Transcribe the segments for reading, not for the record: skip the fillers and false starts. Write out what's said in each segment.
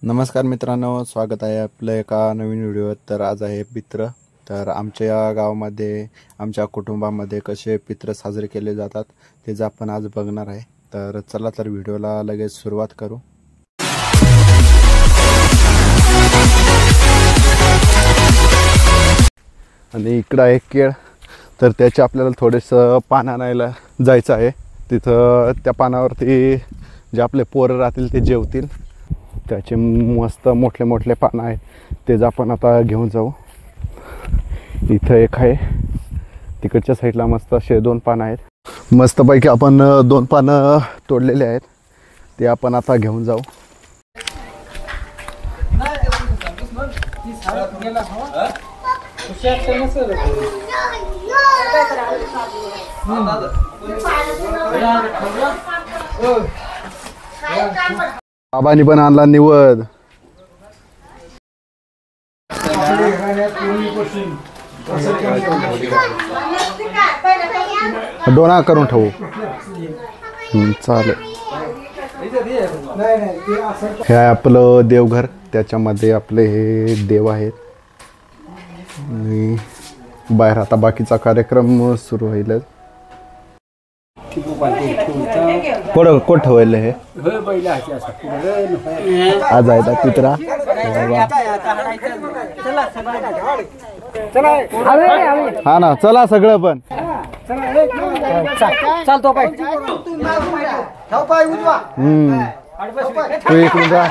नमस्कार मित्रांनो, स्वागत आहे आपलं एका नवीन व्हिडिओत। तर आज आहे पित्र। तर आमच्या गावामध्ये आमच्या कुटुंबामध्ये कसे पित्र साजरे केले जातात तेच आपण आज बघणार आहे। तर चला तर व्हिडिओला लगेच सुरुवात करू। आणि इकडं आहे केळ, तर त्याचे आपल्याला थोडेसं पान आणायला जायचं आहे। तिथं त्या पानावरती जे आपले पोरं राहतील ते जेवतील, त्याचे मस्त मोठे मोठे पानं आहेत, तेच आपण आता घेऊन जाऊ। इथं एक आहे, तिकडच्या साईडला मस्त असे 2 पानं आहेत। मस्तपैकी आपण 2 पानं तोडलेले आहेत, ते आपण आता घेऊन जाऊ। बाबांनी पण आणला निवद। डोना करून ठेवू, चालेल। हे आहे आपलं देवघर, त्याच्यामध्ये आपले हे देव आहेत। आणि बाहेर आता बाकीचा कार्यक्रम सुरू होईल। कोण ठेवलं हे आज आहे पित्रा। हा ना, चला सगळं पण चालतो काय तू इकडून जा।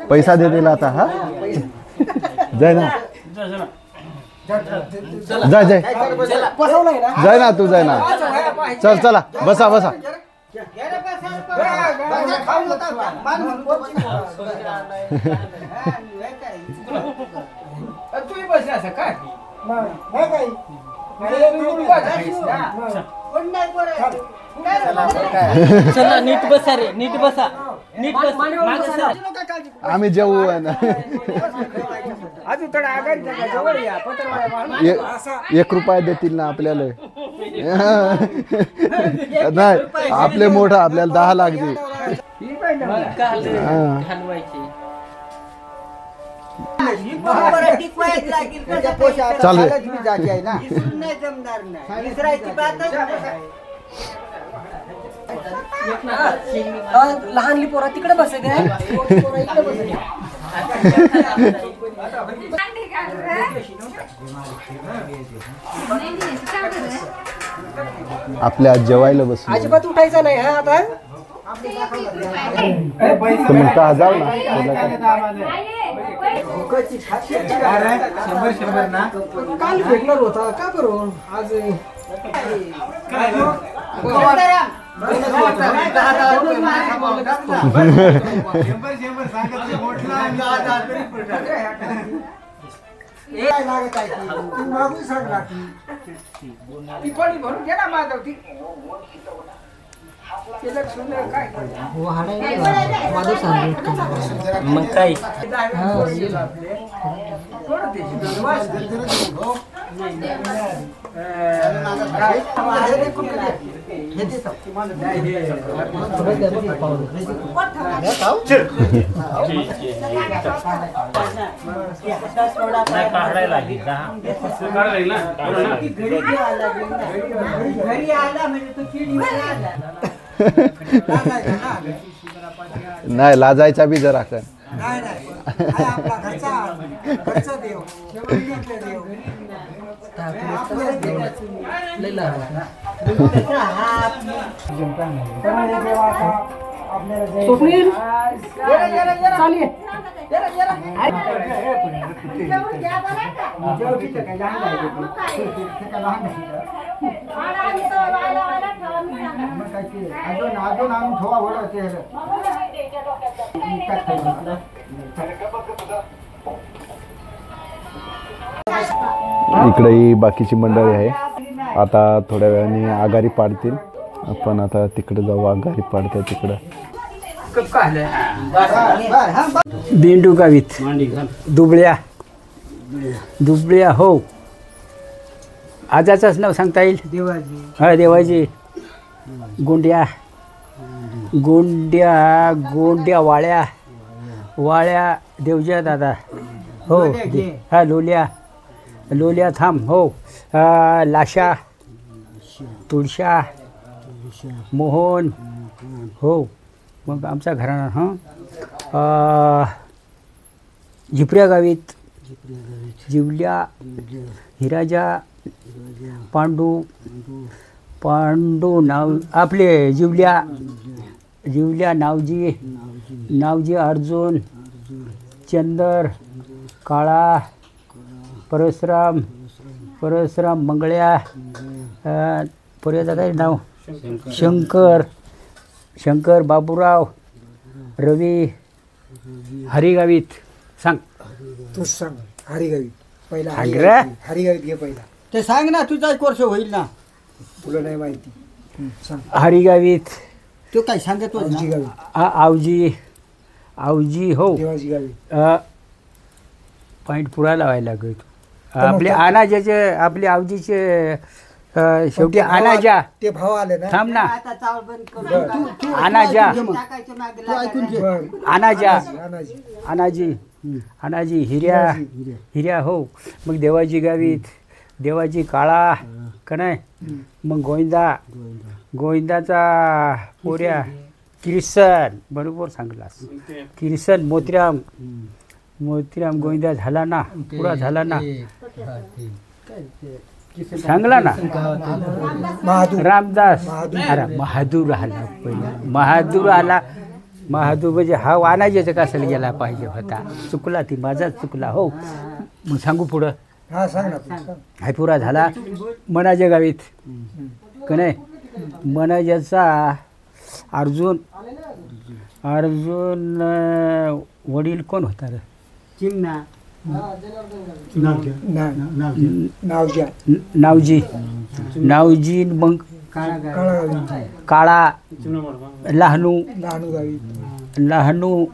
पैसा दे दिला आता। हा जाय ना, जाय जाय जाय ना, तू जाय ना। चल चला, बसा बसा। चला नीट बसा रे, नीट बसा, नीट बसा। आम्ही जेवू ना। एक रुपया देतील ना आपल्याला? नाही, आपले मोठं आपल्याला 10 लाख दे। चालेल। लहानली पोरा तिकडे बसे दे। आपल्या जेवायला बसू, अजिबात उठायचं नाही हा आता। मग का जाऊ ना। काल भेटणार होता का करू आज भरून घे ना माझं। मग काय नाही लाजायचा बी जरा कर। स्वप्नील चालिए इकडे ही बाकीची मंडळी आहे। आता थोड्या वेळाने आगारी पाडतील, आपण आता तिकडे जाऊ। आगारी पाडते तिकडं। बेंडू गावीत दुबळ्या दुबळ्या हो आजाचंच नाव सांगता येईल हा देवाजी गोंड्या गोंड्या गोंड्या वाळ्या वाळ्या देवजा दादा हो हा लोल्या लोल्या थांब हो लाशा तुळशा मोहन हो मग आमचा घराणा हां झिपऱ्या गावीत जिवल्या हिराजा पांडू पांडू नाव आपले जिवल्या जिवल्या नावजी नावजी अर्जुन चंदर काळा परशुराम परशुराम मंगळ्या पर्यंत काय नाव शंकर शंकर बाबूराव रवी हरिगावीत सांग तूच सांग हरिगावीत पहिला सांग रे. हरिगावीत घे पहिला ते सांग ना तुझा एक वर्ष होईल ना तुला नाही माहिती सांग हरिगावीत तो काय सांगतो आवजी गावीत आवजी आवजी हो देवाजी गावीत पॉईंट पुरा लावायला लागतो आपले अनाजाचे आपले आवजीचे शेवटी अनाजा ते भाव आले ना थांब ना आता चावल बंद करू अनाजा टाकायचं मागे ऐकून घे बरं. अनाजा अनाजी. अनाजी अनाजी हिर्या हिर्या हो मग देवाजी गावीत देवाजी काळा का नाही मग गोविंदा गोविंदाचा पोऱ्या किरसन बरोबर सांगलास किरसन मोतीराम मोतीराम गोविंदा झाला ना पुरा झाला ना सांगला ना बहादूर रामदास बहादूर. अरे बहादूर आला पहिला बहादूर आला बहादूर म्हणजे हा वानाज्याचा कसाला गेला पाहिजे होता चुकला ती माझाच चुकला हो मग सांगू पुढं हा सांग ना तू, सांग. हा पुरा झाला मनाच्या गावीत का नाही मनाज्याचा अर्जुन अर्जुन वडील कोण होता रे चिमणा नावजा नावजी नावजी मग काळा काळा गावीत काळा लहानू लहानू गावीत लहानू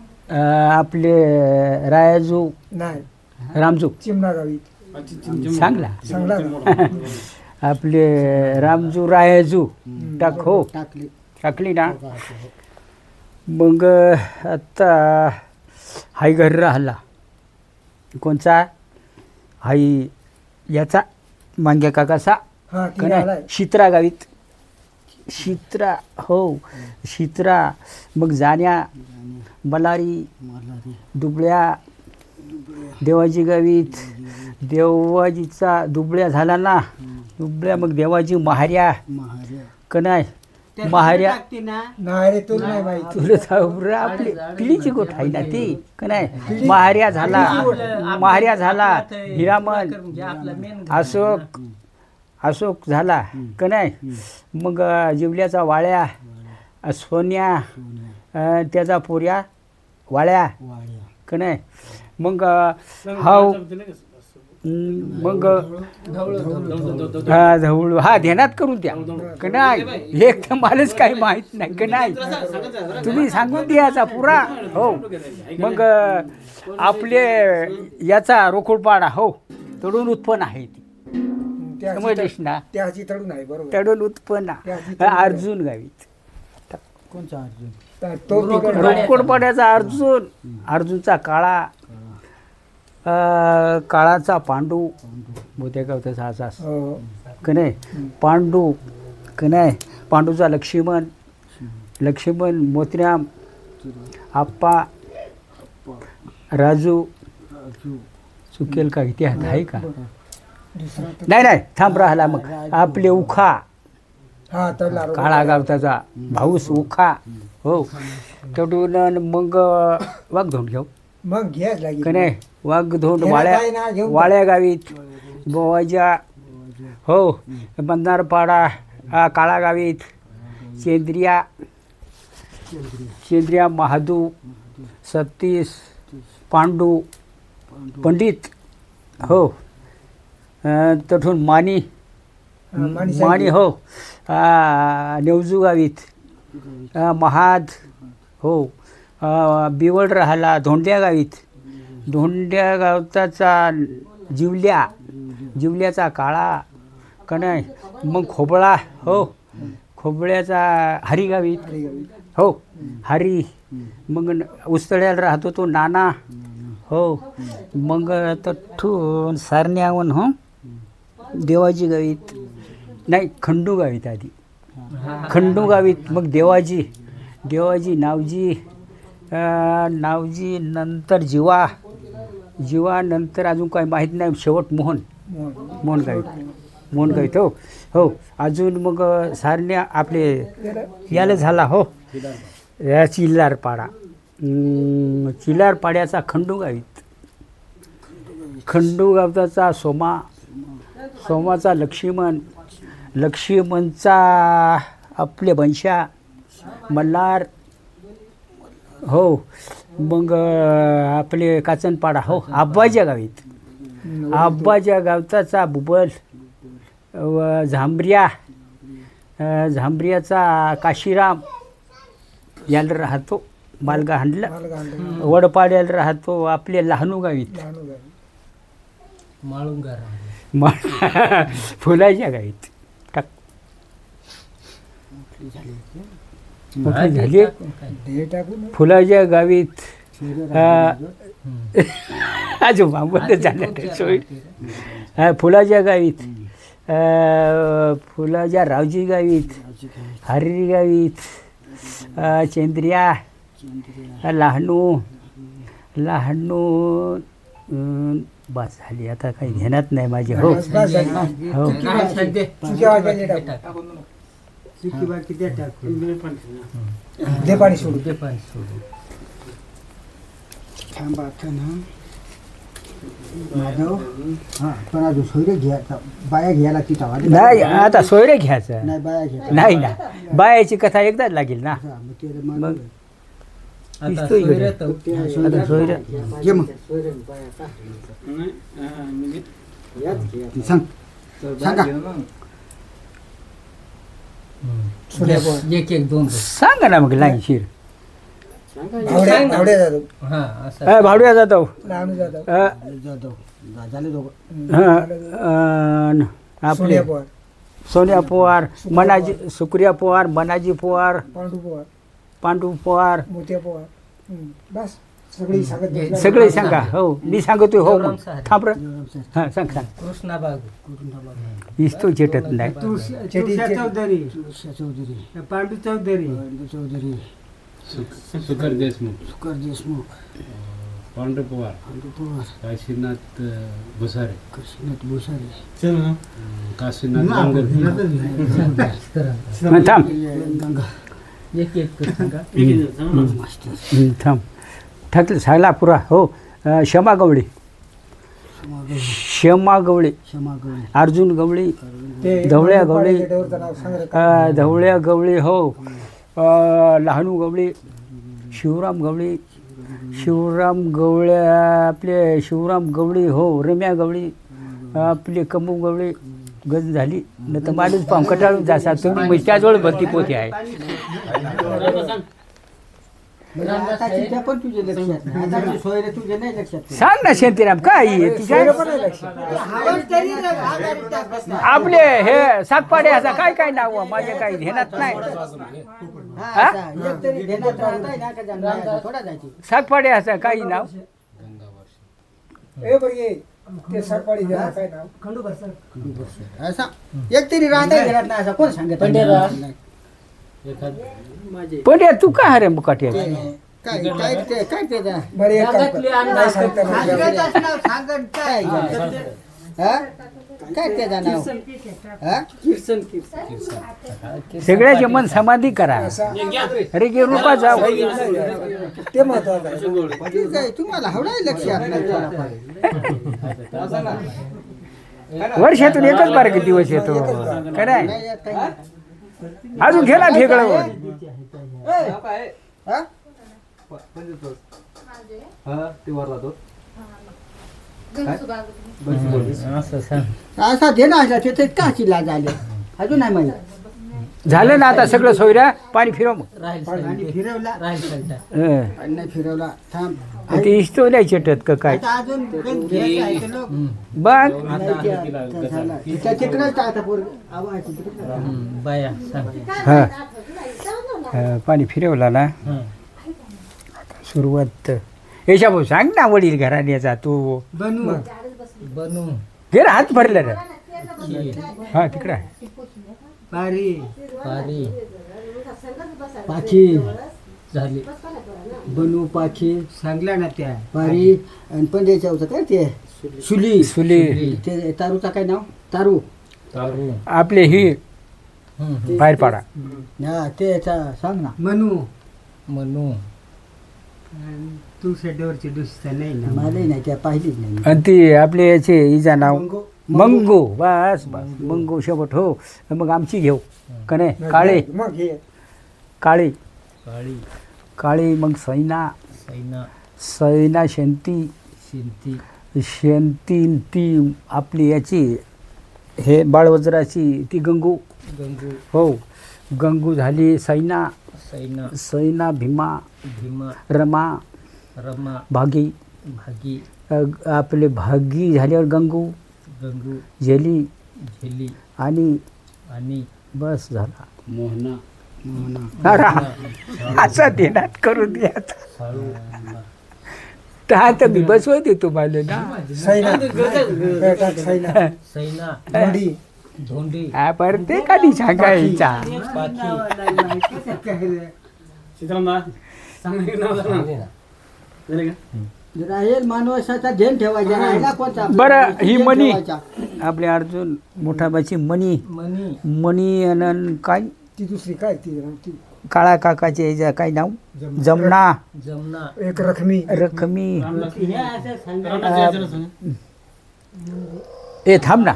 आपले रायाजू नाही रामजू चिमणा गावीत सांगला सांगला ना. आपले रामजू रायाजू टाक हो टाकली टाकली ना मग आता हाई घरी राहिला कोणचा हाई याचा मांग्या काकाचा हा का ती नाही आलाय शित्रा गावीत शित्रा हो शित्रा मग जाण्या बलारी दुबळ्या देवाजी गावीत देवाजीचा दुबळ्या झाला ना दुबळ्या मग देवाजी महार्या का नाही महार्या टाकते ना नाही रे तुला नाही माहिती तुला थांबरा आपली पिढीची गोठ आहे ना ती का नाही महार्या झाला महार्या झाला हिरामन अशोक अशोक झाला का नाही मग जिवल्याचा वाळ्या सोन्या त्याचा पोऱ्या वाळ्या का नाही मग हाव मग हा धवळ हा ध्यानात करून द्या का नाही एक तर मलाच काही माहीत नाही का नाही तुम्ही सांगून द्याचा पुरा हो मग आपले याचा रोकडपाडा हो तडून उत्पन्न आहे ती समजलीस ना त्याची तळून आहे बरोबर तडून उत्पन्न अर्जुन गावीत कोणचा अर्जुन तो तिकडं रोकडपाड्याचा अर्जुन अर्जुनचा काळा काळाचा पांडू मोठ्या गावचा असा हो. का नाही पांडू का नाही पांडूचा लक्ष्मण लक्ष्मण मोतीराम आप्पा राजू चुकेल का इतिहास आहे का नाही नाही थांब राहिला मग आपले उखा हा तळला काळा गावताचा भाऊस उखा हो तडून मग वाघधोंड घेऊ मग घ्यायच का लागेल नाही वाघधोंड घेणं वाळ्या काय ना, घेऊन वाळ्या गावीत बोवाजा हो बंधारपाडा काळा गावीत चेंद्रिया चेंद्रिया महादू सतीश पांडू पंडित हो तठून मानी मानी हो नेवजू गावीत महाद हो बिवड राहिला धोंड्या गावीत. धोंड्या गावताचा जिवल्याचा काळा का नाही. मग खोबळा हो खोबळ्याचा हरी गावीत हो हरी. मग उस्तळ्याला राहतो तो नाना हो. मग तठून सारण्याहून हो देवाजी गावीत नाही खंडू गावीत आधी. खंडू गावीत मग देवाजी नावजी नंतर जीवा नंतर अजून काही माहीत नाही. शेवट मोहन गावीत हो हो. अजून मग सारण्या आपले याला झाला हो चिल्लारपाड्याचा खंडू गावीत. खंडू गावचा सोमाचा लक्ष्मणचा आपले बनशा मल्हार हो. मग आपले काचनपाडा हो आब्बाच्या गावचा बुबल झांबऱ्याचा काशीराम याला राहतो मालगा हांडला. वडपाड्याला राहतो आपले लहानू गावीत फुलाच्या गावीत टाक झाली. फुलाच्या गावीत अजून मागवत झालं सोय. फुलाच्या गावीत फुलाच्या रावजी गावीत हरी गावीत चंद्रिया लहानू बस झाली. आता काही ध्यानात नाही माझे हो हो. बाया घ्यायला तिथं नाही आता सोयरे घ्यायचं नाही ना. बायाची कथा एकदाच लागेल ना. मग आता सोयरे सांगा सांगा ना मग लाईनशीर. भावड्या जाधव आपले सोनिया पवार मनाजी सुक्रिया पवार मनाजी पवार पांडू पवार बस सगळे सांगा हो. मी सांगतोय हो मग थांब रे. हां सांग इस्तो चेटत नाही. पांडू चौधरी सुकर देशमुख पांडू पवार काशीनाथ भुसारे काशीनाथ थांब थांब ठाकले सांगला पुरा हो. क्षमा गवळी अर्जुन गवळी धवळ्या गवळी हो. लहानू गवळी शिवराम गवळी हो. रम्या गवळी आपले कमू गवळी गज झाली न तर माणूस पाहून कटाळून जासा. तुम्ही मैत्याजवळ भरती पोथी आहे. सांग ना शांतीराम काय आपले हे सातपाड्याचा काय काय नाव माझे काही ध्यानात नाही. सातपाड्याचं काही नाव एक तरी राहता कोण सांगत पण तू काय हरे मुकाटे सगळ्याचे मन समाधी करा. अरे गे रूपा जाऊ ते महत्वाचं. तुम्हाला हवडा लक्षात वर्षातून एकच बारके दिवस येतो काय अजून गेला भेगळ असा दे ना तिथे का चिल्ला झाले अजून नाही माहिती झालं ना आता सगळं सोयऱ्या पाणी फिरव मग आणि फिरवला हं. आणि नाही फिरवला थांब ते इस्तो नाही चटत का काय आता अजून काही घ्यायचं आहे तर लोक. बघ त्या झाला. त्या तिकडंच आता पोरगं. आवाज तिकडं. हा पाणी फिरवला ना सुरुवात याच्या भाऊ सांग ना वडील घराण्याचा तू बनू घे ना हात भरला ना हा तिकडं आहे. पारी पाखी झाली बनू पाखी सांगल्या ना त्या पारी आणि पंड्याच्या होतं काय ते सुली सुली ते तारूचा काय नाव तारू आपले ही बाहेर पाडा हा ते सांग ना मनू तू शेड्यावरची दुसऱ्या नाही ना मलाही नाही त्या पाहिलीच नाही आणि ती आपले याचे हिचा नाव मंगू बस बस मंगू शेवट हो मग आमची घेऊ का नाही काळे मग हे काळी काळी मग सैना शेंती ती आपली याची हे बाळवजराची ती गंगू हो गंगू झाली सैना भीमा रमा भागी आपले भागी झाल्यावर गंगू झेली आणि बस झाला मोहना असा देण्यात करून द्यायचा तर मी बसवते तुम्हाला ना धोंडी प्रत्येकाने सांगायचा राहील मानवाचा ध्यान ठेवायचा राहिला कोणता बरं ही मणी ठेवायचा. आपले अर्जुन मोठाबाची मणी आणि काय ती दुसरी काय ती काळा काकाचे याचं काय नाव जमना एक रखमी रखमी ए थांब ना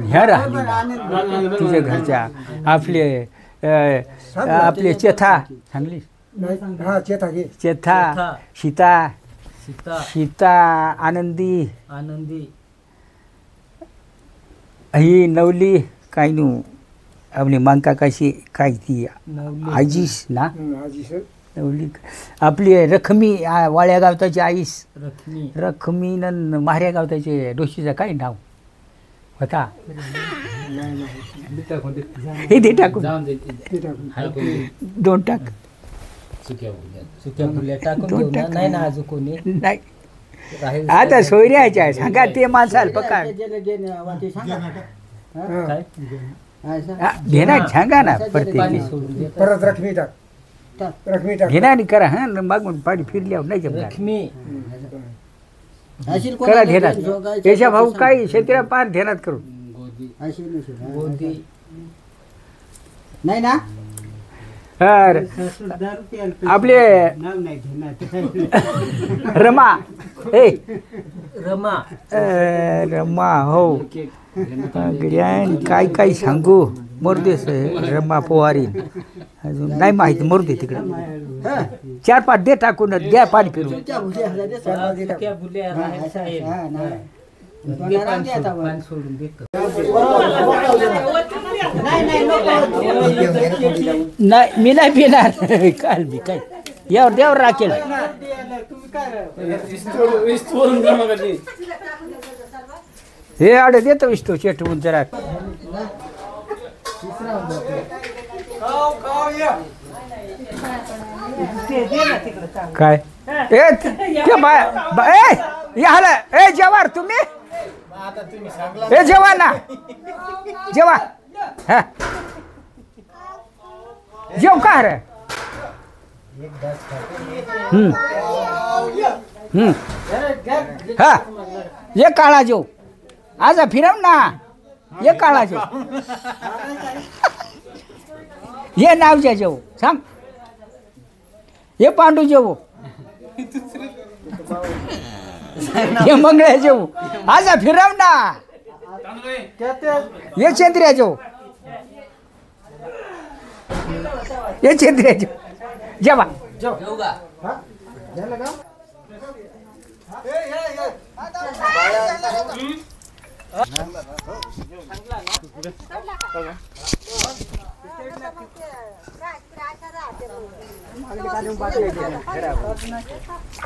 ह्या राहिली तुझ्या घरच्या आपले चेथा सांगली हा चेता घे चेथा सीता आनंदी ही नवली काय नू आपली मांका काशी काय ती आजीस ना आजी सर नवली आपली रखमी वाळ्या गावताची आईस रखमी न माऱ्या गावताचे डोशीचं काय नाव होता हे दे टाकून दोन टाक दोन टाक नाही आता सोयऱ्याच्या सांगा ते माणसाला पकाड घेणार सांगा ना प्रत्येक परत रखमी टाक घेणार करा हा मागून पाणी फिरल्यावर नाही जमणार करा ध्यानात याच्या भाऊ काही शेतीला पार ध्यानात करू नाही ना आपले रमा रमा हो काय काय सांगू मोरदेस रमा पोवारी अजून नाही माहिती मोरदे तिकडे 4-5 दे टाकून द्या पाणी फिरून नाही मी नाही पिणार काल मी काय यावर देवर राखेल हे आडे देतो इस्तो चेटवून जरा काय ए जेवार तुम्ही ए जेवा ना जेवा हा जेव का रे हा ये काळा जेव आज फिरव ना ये काळा जेव ये नावच्या जेव सांग ये पांडू जेव ये मंगळ्या जेव आज फिरव ना ये चंद्रिया जेव ये चंद्रिया जेव जेवा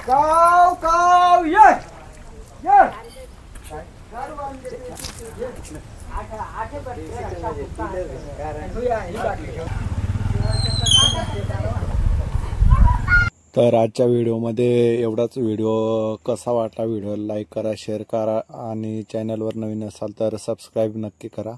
काव काव ये ये तर आजच्या व्हिडिओमध्ये एवढाच. व्हिडिओ कसा वाटला व्हिडिओ लाईक करा, शेअर करा आणि चॅनलवर नवीन असाल तर सबस्क्राईब नक्की करा.